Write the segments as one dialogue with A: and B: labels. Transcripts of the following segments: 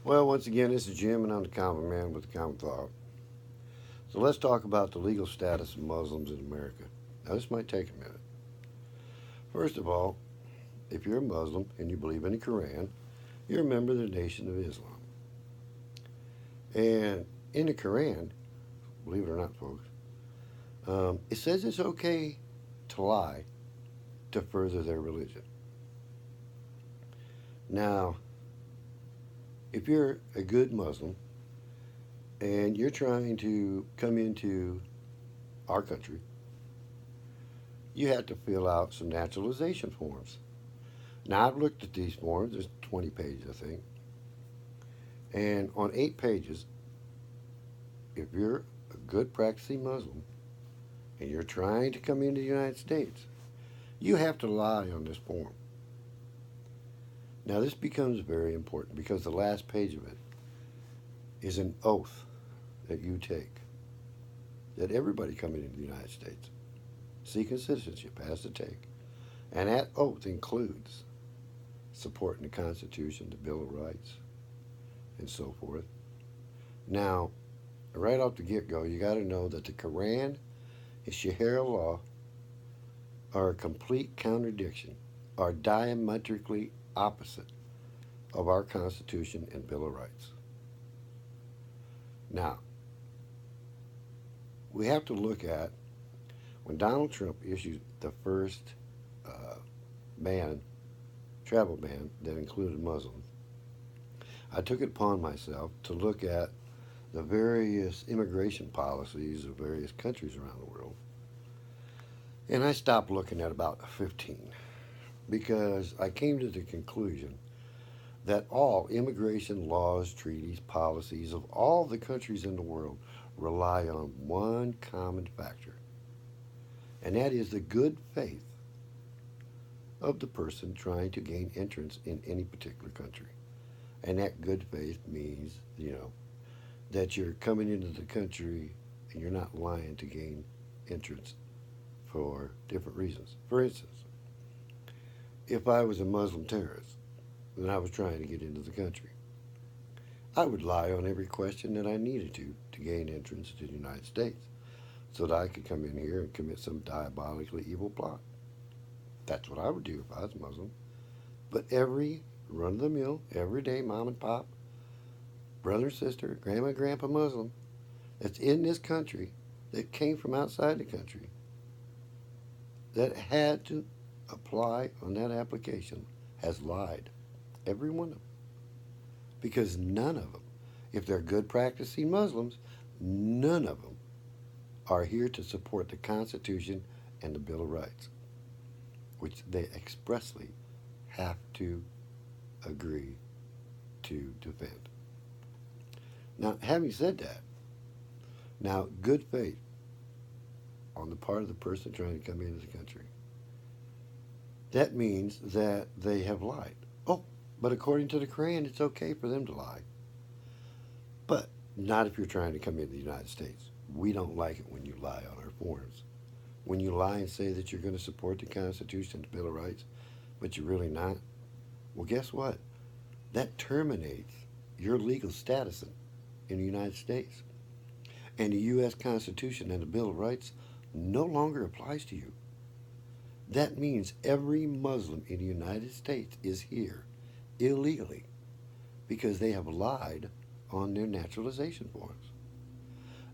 A: Well, once again, this is Jim, and I'm the common man with the common thought. So let's talk about the legal status of Muslims in America. Now, this might take a minute. First of all, if you're a Muslim and you believe in the Quran, you're a member of the Nation of Islam. And in the Quran, believe it or not, folks, it says it's okay to lie to further their religion. Now, if you're a good Muslim and you're trying to come into our country, you have to fill out some naturalization forms. Now, I've looked at these forms, there's 20 pages, I think. And on 8 pages, if you're a good practicing Muslim and you're trying to come into the United States, you have to lie on this form. Now, this becomes very important because the last page of it is an oath that you take that everybody coming into the United States seeking citizenship has to take. And that oath includes supporting the Constitution, the Bill of Rights, and so forth. Now, right off the get go, you got to know that the Quran and Sharia law are a complete contradiction, are diametrically opposite of our Constitution and Bill of Rights. Now, we have to look at when Donald Trump issued the first uh, ban, travel ban that included Muslims. I took it upon myself to look at the various immigration policies of various countries around the world. And I stopped looking at about 15 because I came to the conclusion that all immigration laws, treaties, policies of all the countries in the world rely on one common factor, and that is the good faith of the person trying to gain entrance in any particular country. And that good faith means, that you're coming into the country and you're not lying to gain entrance for different reasons. For instance, if I was a Muslim terrorist and I was trying to get into the country, I would lie on every question that I needed to gain entrance to the United States so that I could come in here and commit some diabolically evil plot. That's what I would do if I was Muslim. But every run of the mill, everyday mom and pop, brother and sister, grandma and grandpa Muslim that's in this country that came from outside the country that had to apply on that application has lied. Every one of them. Because none of them, if they're good practicing Muslims, none of them are here to support the Constitution and the Bill of Rights, which they expressly have to agree to defend. Now, having said that, now good faith on the part of the person trying to come into the country, that means that they have lied. Oh, but according to the Quran, it's okay for them to lie. But not if you're trying to come into the United States. We don't like it when you lie on our forms. When you lie and say that you're going to support the Constitution and the Bill of Rights, but you're really not, well, guess what? That terminates your legal status in the United States. And the U.S. Constitution and the Bill of Rights no longer applies to you. That means every Muslim in the United States is here illegally because they have lied on their naturalization forms.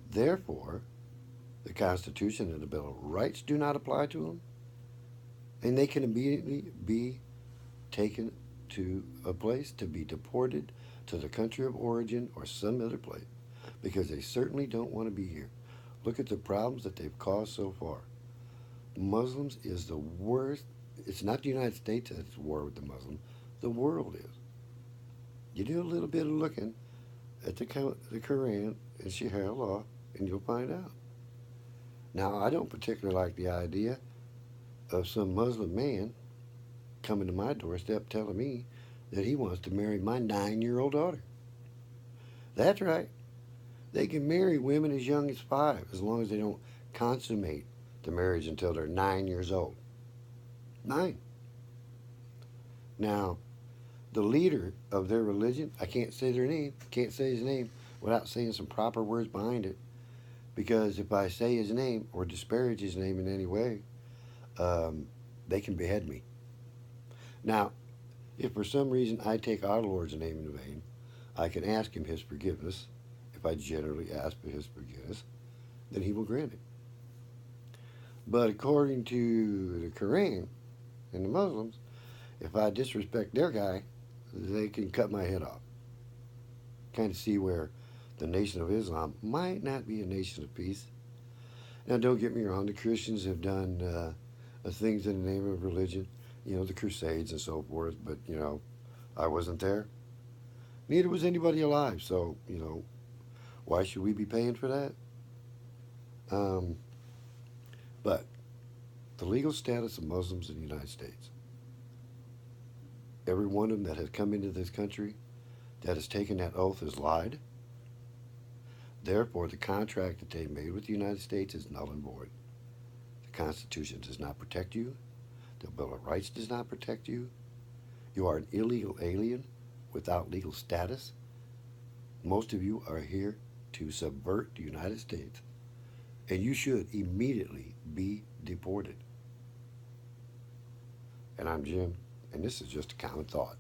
A: Therefore, the Constitution and the Bill of Rights do not apply to them, and they can immediately be taken to a place to be deported to the country of origin or some other place because they certainly don't want to be here. Look at the problems that they've caused so far. Muslims is the worst. It's not the United States that's at war with the Muslim. The world is. You do a little bit of looking at the Quran and Sharia law, and you'll find out. Now, I don't particularly like the idea of some Muslim man coming to my doorstep telling me that he wants to marry my 9-year-old daughter. That's right. They can marry women as young as 5 as long as they don't consummate the marriage until they're 9 years old. 9. Now, the leader of their religion, I can't say their name, can't say his name without saying some proper words behind it. Because if I say his name or disparage his name in any way, um, they can behead me. Now, if for some reason I take our Lord's name in vain, I can ask him his forgiveness. If I generally ask for his forgiveness, then he will grant it. But according to the Quran and the Muslims, if I disrespect their guy, they can cut my head off. Kind of see where the Nation of Islam might not be a nation of peace. Now, don't get me wrong, the Christians have done things in the name of religion, the Crusades and so forth, but, I wasn't there. Neither was anybody alive, so, why should we be paying for that? Um, but the legal status of Muslims in the United States, every one of them that has come into this country that has taken that oath has lied. Therefore, the contract that they made with the United States is null and void. The Constitution does not protect you. The Bill of Rights does not protect you. You are an illegal alien without legal status. Most of you are here to subvert the United States, and you should immediately be deported. And I'm Jim, and this is just a common thought.